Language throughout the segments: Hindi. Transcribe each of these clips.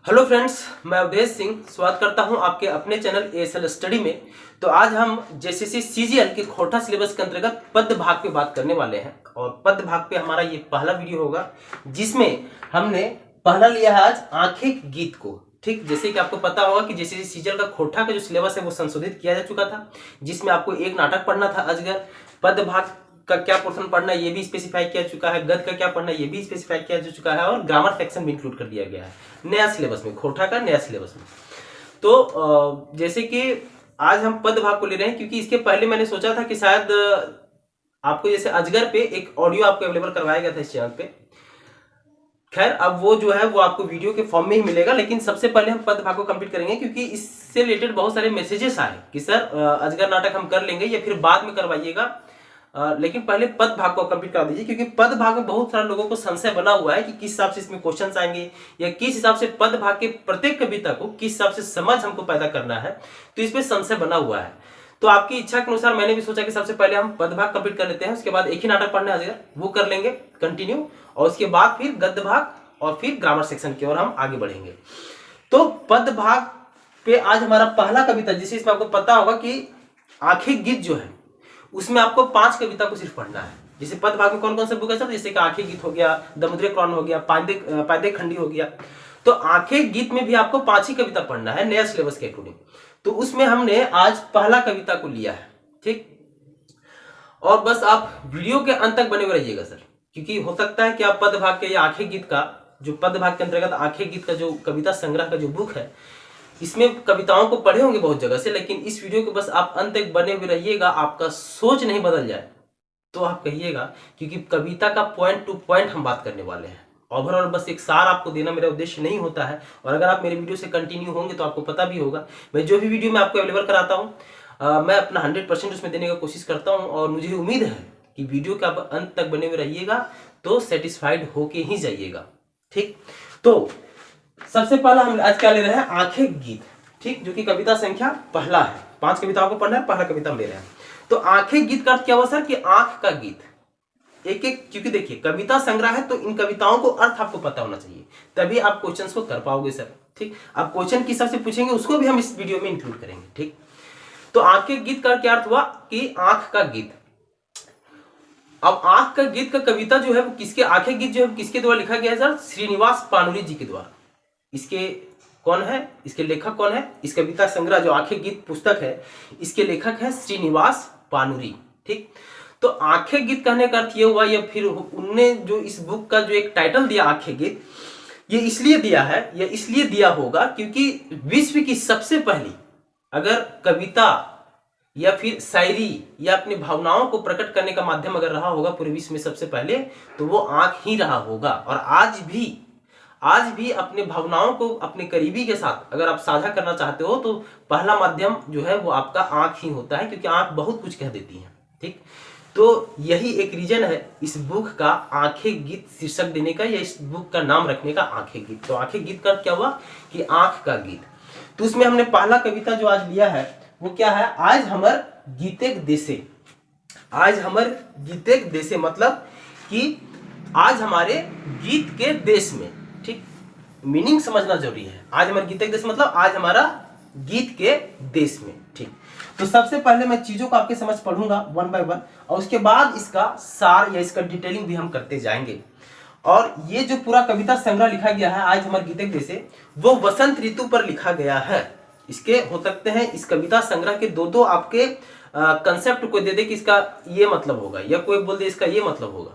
हेलो फ्रेंड्स, मैं अवधेश सिंह स्वागत करता हूं आपके अपने चैनल एएसएल स्टडी में। तो आज हम जेसीसी सीजीएल के खोटा सिलेबस के अंतर्गत पद भाग पे बात करने वाले हैं और पद भाग पे हमारा ये पहला वीडियो होगा जिसमें हमने पहला लिया है आज आंखें गीत को। ठीक, जैसे कि आपको पता होगा कि जेसीसी सीजीएल का खोटा का जो सिलेबस है वो संशोधित किया जा चुका था, जिसमें आपको एक नाटक पढ़ना था अजगर, पद भाग का क्या पोर्शन पढ़ना है ये भी स्पेसिफाई किया चुका है, गद्य का क्या पढ़ना है ये भी स्पेसिफाई किया जा चुका है और ग्रामर सेक्शन भी इंक्लूड कर दिया गया है नया सिलेबस में, खोटा का नया सिलेबस में। तो जैसे कि आज हम पद भाग को ले रहे हैं क्योंकि इसके पहले मैंने सोचा था कि शायद आपको जैसे अजगर पे एक ऑडियो आपको अवेलेबल करवाया गया था इस चैनल पे। खैर, अब वो जो है वो आपको वीडियो के फॉर्म में ही मिलेगा, लेकिन सबसे पहले हम पद भाग को कंप्लीट करेंगे क्योंकि इससे रिलेटेड बहुत सारे मैसेजेस आए कि सर अजगर नाटक हम कर लेंगे या फिर बाद में करवाइएगा, लेकिन पहले पद भाग को कंप्लीट करा दीजिए क्योंकि पद भाग में बहुत सारे लोगों को संशय बना हुआ है कि किस हिसाब से इसमें क्वेश्चंस आएंगे या किस हिसाब से पद भाग के प्रत्येक कविता को किस हिसाब से समझ हमको पैदा करना है, तो इसमें संशय बना हुआ है। तो आपकी इच्छा के अनुसार मैंने भी सोचा कि सबसे पहले हम पद भाग कंप्लीट कर लेते हैं, उसके बाद एक ही नाटक पढ़ना है वो कर लेंगे कंटिन्यू, और उसके बाद फिर गद्य भाग और फिर ग्रामर सेक्शन की ओर हम आगे बढ़ेंगे। तो पद भाग पे आज हमारा पहला कविता, जिसे इसमें आपको पता होगा कि आंखें गीत जो है उसमें आपको 5 कविता को सिर्फ पढ़ना है। जैसे पद भाग में कौन कौन से बुक है सर, जैसे कि आंखें गीत हो गया, दमुद्रे क्रॉन हो गया, पादे खंडी हो गया। तो आंखें गीत में भी आपको 5 ही कविता पढ़ना है नया सिलेबस के अकॉर्डिंग। तो उसमें हमने आज पहला कविता को लिया है। ठीक, और बस आप वीडियो के अंत तक बने हुए रहिएगा सर, क्योंकि हो सकता है कि आप पद भाग के या आंखें गीत का जो पद भाग के अंतर्गत आंखें गीत का जो कविता संग्रह का जो बुक है इसमें कविताओं को पढ़े होंगे बहुत जगह से, लेकिन इस वीडियो को बस आप अंत तक बने हुए रहिएगा, आपका सोच नहीं बदल जाए तो आप कहिएगा, क्योंकि कविता का पॉइंट टू पॉइंट हम बात करने वाले हैं। ओवरऑल बस एक सार आपको देना मेरा उद्देश्य नहीं होता है, और अगर आप मेरे वीडियो से कंटिन्यू होंगे तो आपको पता भी होगा मैं जो भी वीडियो में आपको अवेलेबल कराता हूँ मैं अपना 100% उसमें देने का कोशिश करता हूँ, और मुझे उम्मीद है कि वीडियो के आप अंत तक बने हुए रहिएगा तो सेटिस्फाइड होके ही जाइएगा। ठीक, तो सबसे पहला हम आज क्या ले रहे हैं, आंखें गीत। ठीक, जो कि कविता संख्या पहला है, 5 कविताओं को पढ़ना है, पहला कविता हम ले रहे हैं। तो आंखें गीत का अर्थ क्या हुआ सर कि आंख का गीत। एक एक, क्योंकि देखिए कविता संग्रह है तो इन कविताओं को अर्थ आपको पता होना चाहिए, तभी आप क्वेश्चंस को कर पाओगे सर। ठीक, आप क्वेश्चन किस हिसाब से पूछेंगे उसको भी हम इस वीडियो में इंक्लूड करेंगे। ठीक, तो आंखें गीत का क्या अर्थ हुआ कि आंख का गीत। अब आंख का गीत का कविता जो है वो किसके, आंखें गीत जो है किसके द्वारा लिखा गया है सर, श्रीनिवास पानुरी जी के द्वारा। इसके कौन है, इसके लेखक कौन है, इस कविता संग्रह जो आंखें गीत पुस्तक है इसके लेखक है श्रीनिवास पानुरी। ठीक, तो आंखें गीत कहने का अर्थ ये हुआ, या फिर उनने जो इस बुक का जो एक टाइटल दिया आंखें गीत, ये इसलिए दिया है या इसलिए दिया होगा क्योंकि विश्व की सबसे पहली अगर कविता या फिर शायरी या अपनी भावनाओं को प्रकट करने का माध्यम अगर रहा होगा पूरे विश्व में सबसे पहले, तो वो आंख ही रहा होगा। और आज भी अपने भावनाओं को अपने करीबी के साथ अगर आप साझा करना चाहते हो तो पहला माध्यम जो है वो आपका आंख ही होता है, क्योंकि आंख बहुत कुछ कह देती है। ठीक, तो यही एक रीजन है इस बुक का आंखें गीत शीर्षक देने का, या इस बुक का नाम रखने का आंखें गीत। तो आंखें गीत का क्या हुआ कि आंख का गीत। तो उसमें हमने पहला कविता जो आज लिया है वो क्या है, आज हमर गीतेक देशे। आज हमर गीतेक देशे मतलब कि आज हमारे गीत के देश में। ठीक, मीनिंग समझना जरूरी है। आज हमारे गीत के देश मतलब आज हमारा गीत के देश में। ठीक, तो सबसे पहले मैं चीजों को आपके समझ पढ़ूंगा 1 बाय 1, और उसके बाद इसका सार या इसका डिटेलिंग भी हम करते जाएंगे। और ये जो पूरा कविता संग्रह लिखा गया है आज हमारे गीत के देश, वो वसंत ऋतु पर लिखा गया है। इसके हो सकते हैं इस कविता संग्रह के दो आपके कंसेप्ट को दे दे कि इसका ये मतलब होगा, या कोई बोल दे इसका ये मतलब होगा।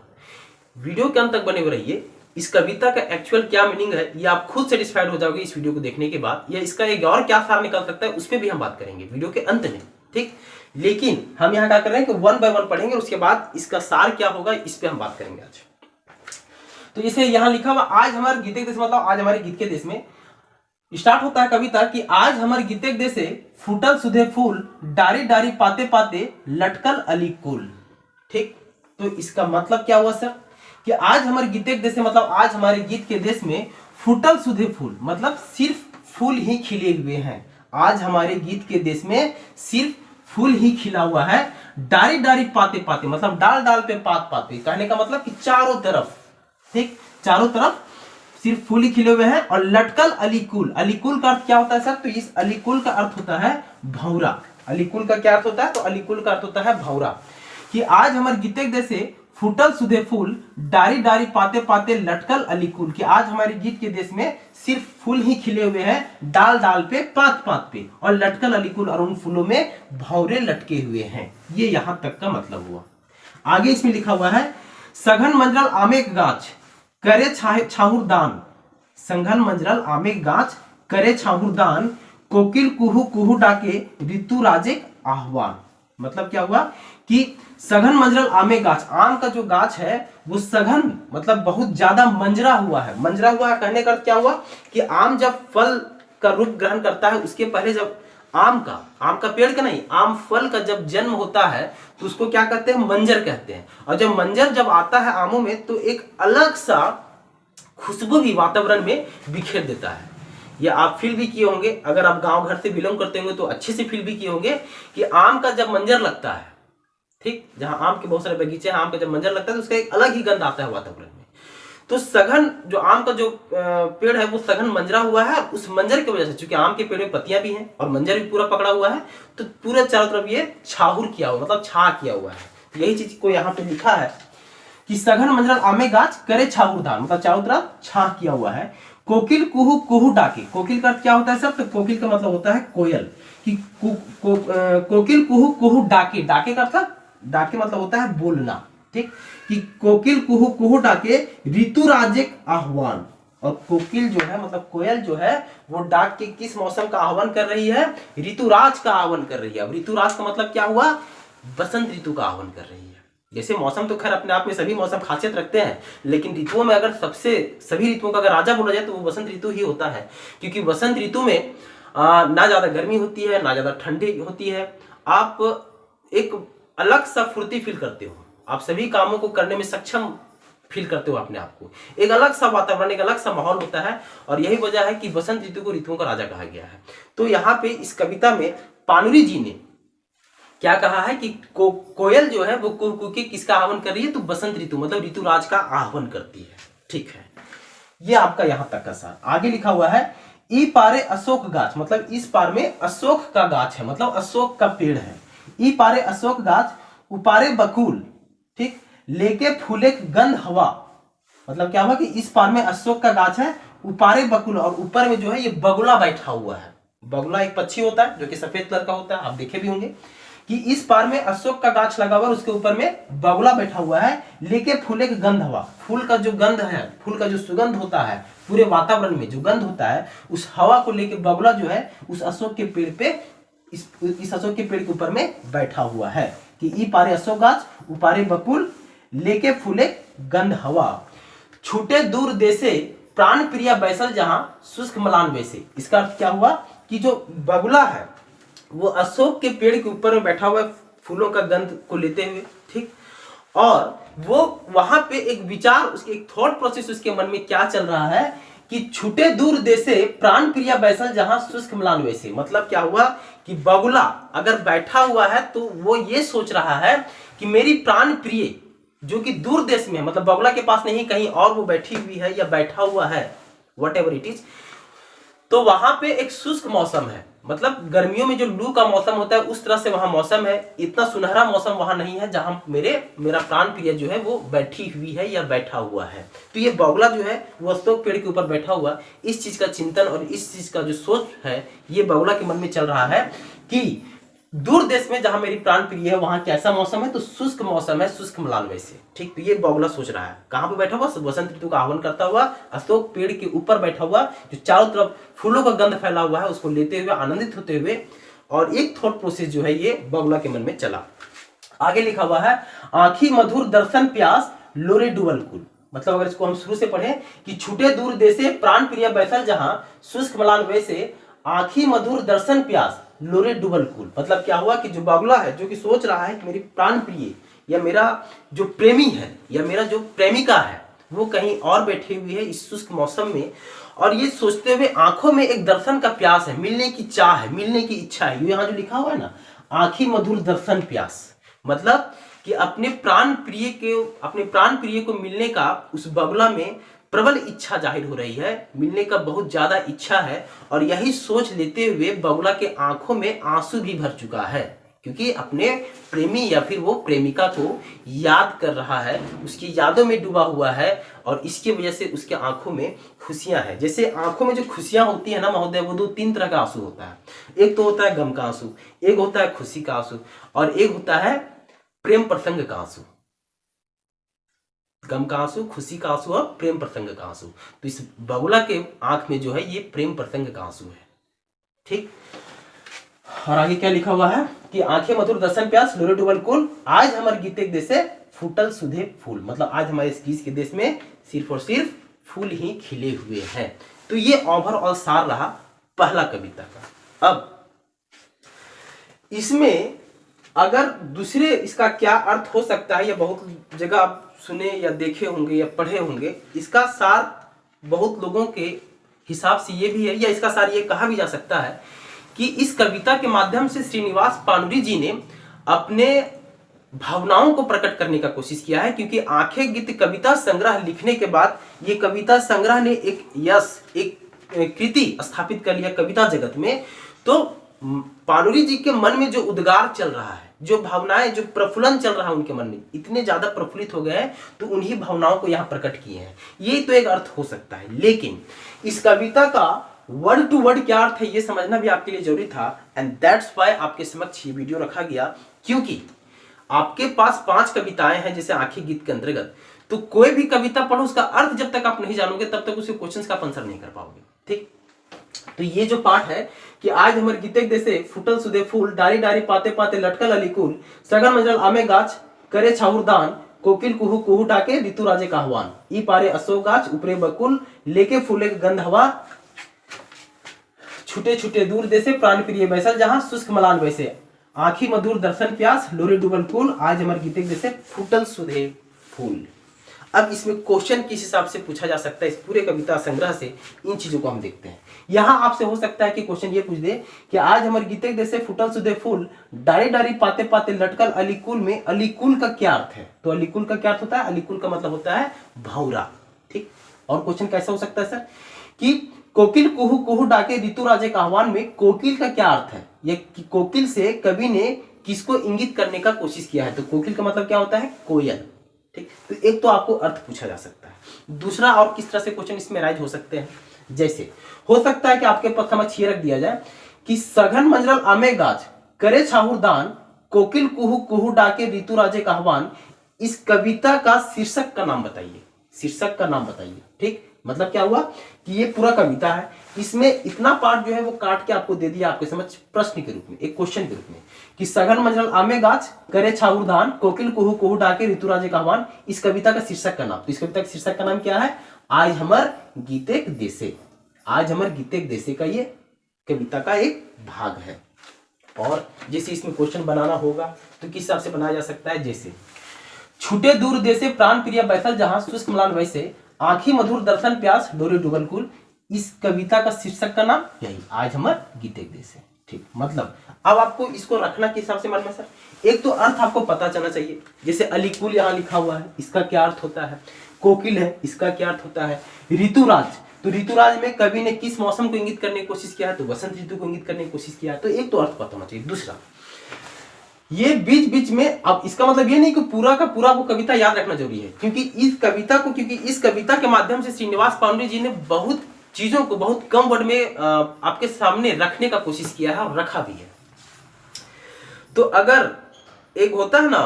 वीडियो के अंत तक बने हुए रहिए, इस कविता का एक्चुअल क्या मीनिंग है ये आप खुद सेटिस्फाइड हो जाओगे इस वीडियो को देखने के बाद, या इसका एक और क्या सार निकल सकता है उस पर भी हम बात करेंगे वीडियो के अंत में। ठीक, लेकिन हम यहाँ क्या कर रहे हैं कि 1 बाय 1 पढ़ेंगे, उसके बाद इसका सार क्या होगा इस पे हम बात करेंगे आज। तो जैसे यहाँ लिखा हुआ आज हमारे गीत के देश मतलब आज हमारे गीत के देश में स्टार्ट होता है कविता कि आज हमारे गीत के देश फूटल सुधे फूल, डारी डारी पाते पाते लटकल अली कुल। ठीक, तो इसका मतलब क्या हुआ सर कि आज हमारे गीत के देश मतलब आज हमारे गीत के देश में फूटल सुधे फूल मतलब सिर्फ फूल ही खिले हुए हैं। आज हमारे गीत के देश में सिर्फ फूल ही खिला हुआ है। डारी डारी पाते पाते मतलब डाल डाल पे पात पाते, कहने का मतलब कि चारों तरफ, ठीक, चारों तरफ सिर्फ फूल ही खिले हुए हैं। और लटकल अलीकुल, अलीकुल का अर्थ क्या होता है सर? तो इस अलीकुल का अर्थ होता है भौरा। अलीकुल का क्या अर्थ होता है? तो अलीकुल का अर्थ होता है भौरा। कि आज हमारे गीते देशे फूटल सुधे फूल, डारी डारी पाते पाते लटकल अलीकुल, कि आज हमारे गीत के देश में सिर्फ फूल ही खिले हुए हैं, डाल डाल पे, पात पात पे, और लटकल अलीकुल, और उन फूलों में भौरे लटके हुए हैं। ये यहां तक का मतलब हुआ। आगे इसमें लिखा हुआ है सघन मंजरल आमे गाछ करे छाहुर दान, संघन मंजरल आमे गाछ करे छाहुर दान, कोकिल कुहू कुहू डाके ऋतु राजे आह्वान। मतलब क्या हुआ कि सघन मंजरल आमे गाछ, आम का जो गाछ है वो सघन मतलब बहुत ज्यादा मंजरा हुआ है। मंजरा हुआ है कहने का क्या हुआ कि आम जब फल का रूप ग्रहण करता है उसके पहले जब आम का पेड़ का नहीं, आम फल का जब जन्म होता है तो उसको क्या कहते हैं? मंजर कहते हैं। और जब मंजर जब आता है आमों में तो एक अलग सा खुशबू भी वातावरण में बिखेर देता है। ये आप फील भी किए होंगे, अगर आप गांव घर से बिलोंग करते होंगे तो अच्छे से फील भी किए होंगे कि आम का जब मंजर लगता है, ठीक, जहां आम के बहुत सारे बगीचे हैं, आम का जब मंजर लगता है तो उसका एक अलग ही गंध आता है वातावरण में। तो सघन जो आम का जो पेड़ है वो सघन मंजरा हुआ है। उस मंजर की वजह से, चूंकि आम के पेड़ में पत्तियां भी हैं और मंजर भी पूरा पकड़ा हुआ है, तो पूरे चारों तरफ ये छाहुर किया हुआ, मतलब छा किया हुआ है। यही चीज को यहाँ पे लिखा है कि सघन मंजरल आमे गाछ करे छाहुर दान, मतलब चारों तरफ छा किया हुआ है। कोकिल कुहू कुहू डाके, कोकिल का क्या होता है सर? तो कोकिल का मतलब होता है कोयल। कि कोकिल कुहू कुहू डाके, डाके का मतलब, डाके मतलब होता है बोलना, ठीक, कि कोकिल कुहू कुहू डाके ऋतु राजे आह्वान। और कोकिल जो है मतलब कोयल जो है वो डाक के किस मौसम का आह्वान कर रही है? ऋतुराज का आह्वान कर रही है। अब ऋतुराज का मतलब क्या हुआ? बसंत ऋतु का आह्वान कर रही है। जैसे मौसम तो खैर अपने आप में सभी मौसम खासियत रखते हैं, लेकिन ऋतुओं में अगर सभी ऋतुओं का अगर राजा बोला जाए तो वो बसंत ऋतु ही होता है। क्योंकि बसंत ऋतु में ना ज्यादा गर्मी होती है ना ज्यादा ठंडी होती है। आप एक अलग सा फुर्ती फील करते हो, आप सभी कामों को करने में सक्षम फील करते हो अपने आप को। एक अलग सा वातावरण, एक अलग सा माहौल होता है। और यही वजह है कि बसंत ऋतु को ऋतुओं का राजा कहा गया है। तो यहाँ पे इस कविता में पानुरी जी ने क्या कहा है कि कोयल जो है वो कुहू के किसका आह्वान कर रही है? तो बसंत ऋतु मतलब ऋतुराज का आह्वान करती है। ठीक है, ये आपका यहां तक का सार। आगे लिखा हुआ है ई पारे अशोक गाछ, मतलब इस पार में अशोक का गाछ है, मतलब अशोक का पेड़ है। ई पारे अशोक गाछ उपारे बकुल, ठीक, लेके फूले गंध हवा। मतलब क्या हुआ कि इस पार में अशोक का गाछ है, उपारे बकुल, और ऊपर में जो है ये बगुला बैठा हुआ है। बगुला एक पक्षी होता है जो कि सफेद कलर का होता है, आप देखे भी होंगे कि इस पार में अशोक का गाछ लगा हुआ है, उसके ऊपर में बगुला बैठा हुआ है, लेके फूले की गंध हवा। फूल का जो गंध है, फूल का जो सुगंध होता है, पूरे वातावरण में जो गंध होता है, उस हवा को लेके बगुला जो है उस अशोक के पेड़ पे, इस अशोक के पेड़ के ऊपर में बैठा हुआ है। कि ई पारे अशोक गाछ उपारे बकुल लेके फूले गंध हवा, छूटे दूर देसे प्राण प्रिया बैसल जहां शुष्क मलान वैसे। इसका अर्थ क्या हुआ कि जो बगुला है वो अशोक के पेड़ के ऊपर में बैठा हुआ है फूलों का गंध को लेते हुए, ठीक, और वो वहां पे एक विचार, उसके एक थॉट प्रोसेस उसके मन में क्या चल रहा है कि छूटे दूर देसे प्राण प्रिया बैसल जहां शुष्क मलान वैसे। मतलब क्या हुआ कि बगुला अगर बैठा हुआ है तो वो ये सोच रहा है कि मेरी प्राण प्रिय जो कि दूर देश में है, मतलब बगुला के पास नहीं कहीं और वो बैठी हुई है या बैठा हुआ है, वट एवर इट इज, तो वहां पे एक शुष्क मौसम है, मतलब गर्मियों में जो लू का मौसम होता है उस तरह से वहां मौसम है। इतना सुनहरा मौसम वहां नहीं है जहां मेरा प्राण प्रिय जो है वो बैठी हुई है या बैठा हुआ है। तो ये बगुला जो है वो अशोक पेड़ के ऊपर बैठा हुआ, इस चीज का चिंतन और इस चीज का जो सोच है ये बगुला के मन में चल रहा है कि दूर देश में जहां मेरी प्राण प्रिय है वहां कैसा मौसम है? तो शुष्क मौसम है, शुष्क मलान वैसे, ठीक। तो ये बगुला सोच रहा है कहां पे बैठा हुआ? बसंत ऋतु का आह्वान करता हुआ अशोक पेड़ के ऊपर बैठा हुआ, जो चारों तरफ फूलों का गंध फैला हुआ है उसको लेते हुए, आनंदित होते हुए। और एक थॉट प्रोसेस जो है ये बगुला के मन में चला। आगे लिखा हुआ है आंखी मधुर दर्शन प्यास लोरे डुबल कुल। मतलब अगर इसको हम शुरू से पढ़े कि छूटे दूर देसे प्राण प्रिय बैसल जहां शुष्क मलान वैसे, आंखी मधुर दर्शन प्यास लोरे डुबल कुल। मतलब क्या हुआ कि जो बगुला है जो कि सोच रहा है कि मेरी प्राण प्रिय या मेरा जो प्रेमी है या मेरा जो प्रेमिका है वो कहीं और बैठी हुई है इस शुष्क मौसम में, और ये सोचते हुए आंखों में एक दर्शन का प्यास है, मिलने की चाह है, मिलने की इच्छा है। यहाँ जो लिखा हुआ है ना, आंखी मधुर दर्शन प्यास, मतलब कि अपने प्राण प्रिय को मिलने का उस बगुला में प्रबल इच्छा जाहिर हो रही है, मिलने का बहुत ज्यादा इच्छा है, और यही सोच लेते हुए बगुला के आंखों में आंसू भी भर चुका है, क्योंकि अपने प्रेमी या फिर वो प्रेमिका को याद कर रहा है, उसकी यादों में डूबा हुआ है, और इसकी वजह से उसके आंखों में खुशियां हैं। जैसे आंखों में जो खुशियां होती है ना महोदय, वो दो तीन तरह का आंसू होता है। एक तो होता है गम का आंसू, एक होता है खुशी का आंसू, और एक होता है प्रेम प्रसंग का आंसू। गम का आंसू, खुशी का आंसू और प्रेम प्रसंग का आंसू। तो इस बगुला के आंख में जो है ये प्रेम प्रसंग का आंसू है। ठीक, और आगे क्या लिखा हुआ है कि आंखें मधुर दर्शन प्यास लोरे डुबल कुल, आज हमारे गीते के देश फूटल सुधे फूल। मतलब आज हमारे इस गीत के देश में सिर्फ और सिर्फ फूल ही खिले हुए हैं। तो ये ओवरऑल सार रहा पहला कविता का। अब इसमें अगर दूसरे इसका क्या अर्थ हो सकता है, या बहुत जगह आप सुने या देखे होंगे या पढ़े होंगे, इसका सार बहुत लोगों के हिसाब से ये भी है, या इसका सार ये कहा भी जा सकता है कि इस कविता के माध्यम से श्रीनिवास पानुरी जी ने अपने भावनाओं को प्रकट करने का कोशिश किया है। क्योंकि आंखें गीत कविता संग्रह लिखने के बाद ये कविता संग्रह ने एक यश, एक कृति स्थापित कर लिया कविता जगत में। तो पानुरी जी के मन में जो उद्गार चल रहा है, जो भावनाएं, जो प्रफुल्लन चल रहा है उनके मन में, इतने ज्यादा प्रफुल्लित हो गए हैं, तो उन्हीं भावनाओं को यहाँ प्रकट किए हैं। ये तो एक अर्थ हो सकता है, लेकिन इस कविता का वर्ड टू वर्ड क्या अर्थ है ये समझना भी आपके लिए जरूरी था। एंड दैट्स व्हाई आपके समक्ष ये वीडियो रखा गया, क्योंकि आपके पास 5 कविताएं हैं जैसे आंखें गीत के अंतर्गत। तो कोई भी कविता पढ़ो, उसका अर्थ जब तक आप नहीं जानोगे तब तक उसे क्वेश्चंस का आंसर नहीं कर पाओगे। ठीक, तो ये जो पाठ है कि आज हमारे गीते देशे फुटल सुदे फूल, डारी डारी पाते पाते लटकल अलीकुल, सगन मजल आमे गाछ करे छाउर दान, कोकिल कुहू कुहू डाके ऋतु राजे का आह्वान, ई पारे अशोक गाछ ऊपरे बकुल, लेके फूले गंध हवा, छुटे छुटे दूर देसे प्राण प्रिय बैसल जहां शुष्क मलान वैसे, आंखी मधुर दर्शन प्यास लोरे डुबल कुल, आज हमारे गीते देशे फुटल सुदे फूल। अब इसमें क्वेश्चन किस हिसाब से पूछा जा सकता है इस पूरे कविता संग्रह से, इन चीजों को हम देखते हैं। यहां आपसे हो सकता है कि क्वेश्चन ये पूछ दे कि आज हमारे गीते जैसे फुटल सुधे फूल, डारी डारी पाते पाते लटकल अलीकुल में अलीकुल का क्या अर्थ है। तो अलीकुल का क्या अर्थ होता है, अलीकुल का मतलब होता है भौरा। ठीक, और क्वेश्चन कैसा हो सकता है सर कि कोकिल कुहू कुहू डाके ऋतु राजे का आह्वान में कोकिल का क्या अर्थ है, ये कोकिल से कवि ने किसको इंगित करने का कोशिश किया है। तो कोकिल का मतलब क्या होता है, कोयल। ठीक, तो एक तो आपको अर्थ पूछा जा सकता है। दूसरा और किस तरह से क्वेश्चन इसमें राइज हो सकते हैं, जैसे हो सकता है कि आपके समक्ष ये रख दिया जाए कि सघन मंजरल आमे गाछ करे छाहुर दान, कोकिल कुहू कुहू डाके ऋतु राजे का आह्वान, इस कविता का शीर्षक का नाम बताइए, शीर्षक का नाम बताइए। ठीक, मतलब क्या हुआ कि ये पूरा कविता है, इसमें इतना पार्ट जो है वो काट के आपको दे दिया आपके समझ प्रश्न के रूप में, एक क्वेश्चन के रूप में कि सघन मंजरल आमे गाछ करे छाउर धान, कोकिल कुहू कुहू डाके ऋतु राजे का आह्वान, इस कविता का शीर्षक का नाम। तो इस कविता के शीर्षक का नाम क्या है, आज हमर गीतेक देशे। आज हमर गीतेक देशे का ये कविता का एक भाग है। और जैसे इसमें क्वेश्चन बनाना होगा तो किस हिसाब से बनाया जा सकता है, जैसे छूटे दूर देशे प्राण प्रिय बैसल जहां शुष्क मलान वैसे, आंखी मधुर दर्शन प्यास डोरे डुबल कुल, इस कविता का शीर्षक का नाम यही आज हमार गीतेक देशे। ठीक, मतलब अब आपको इसको रखना किस हिसाब से मालूम है सर, एक तो अर्थ आपको पता चलना चाहिए, जैसे अलीकुल यहाँ लिखा हुआ है, इसका क्या अर्थ होता है, कोकिल है, इसका क्या अर्थ होता है, ऋतुराज, तो ऋतुराज में कवि ने किस मौसम को इंगित करने की कोशिश किया है, तो वसंत ऋतु को इंगित करने की कोशिश किया है। तो एक तो अर्थ पता होना चाहिए। दूसरा, ये बीच बीच में, अब इसका मतलब ये नहीं कि पूरा का पूरा वो कविता याद रखना जरूरी है, क्योंकि इस कविता के माध्यम से श्रीनिवास पानुरी जी ने बहुत चीजों को बहुत कम वर्ड में आपके सामने रखने का कोशिश किया है और रखा भी है। तो अगर एक होता है ना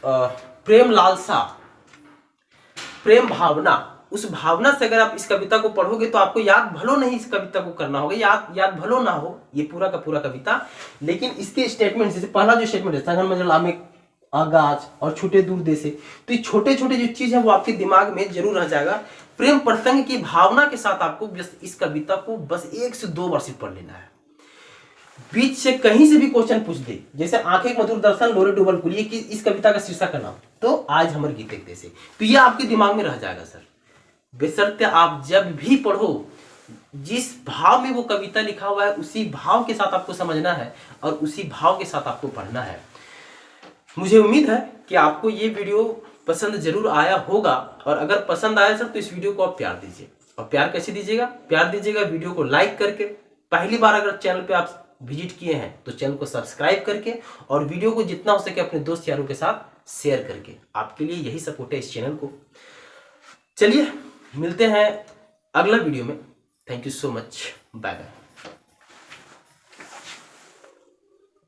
प्रेम लालसा, प्रेम भावना, उस भावना से अगर आप इस कविता को पढ़ोगे तो आपको याद भलो नहीं इस कविता को करना होगा, याद भलो ना हो ये पूरा का पूरा कविता, लेकिन इसके स्टेटमेंट, जैसे पहला जो स्टेटमेंट है सघन मंजल आमे आगाज और छूटे दूर देशे, तो ये छोटे छोटे जो चीज है वो आपके दिमाग में जरूर रह जाएगा। प्रेम प्रसंग की भावना के साथ आपको इस कविता को बस 1 से 2 बार सिर्फ पढ़ लेना है। बीच से कहीं से भी क्वेश्चन पूछ दे, जैसे आंखें मधुर दर्शन लोरे डुबल कुल, ये इस कविता का शीर्षक का नाम, तो आज हमर गीतेक देशे, तो ये आपके दिमाग में रह जाएगा सर। बेशर्ते आप जब भी पढ़ो, जिस भाव में वो कविता लिखा हुआ है उसी भाव के साथ आपको समझना है और उसी भाव के साथ आपको पढ़ना है। मुझे उम्मीद है कि आपको ये वीडियो पसंद जरूर आया होगा। और अगर पसंद आया सर तो इस वीडियो को आप प्यार दीजिए। और प्यार कैसे दीजिएगा? प्यार दीजिएगा वीडियो को लाइक करके, पहली बार अगर चैनल पे आप विजिट किए हैं तो चैनल को सब्सक्राइब करके, और वीडियो को जितना हो सके अपने दोस्त यारों के साथ शेयर करके। आपके लिए यही सपोर्ट है इस चैनल को। चलिए मिलते हैं अगला वीडियो में। Thank you so much, bye bye.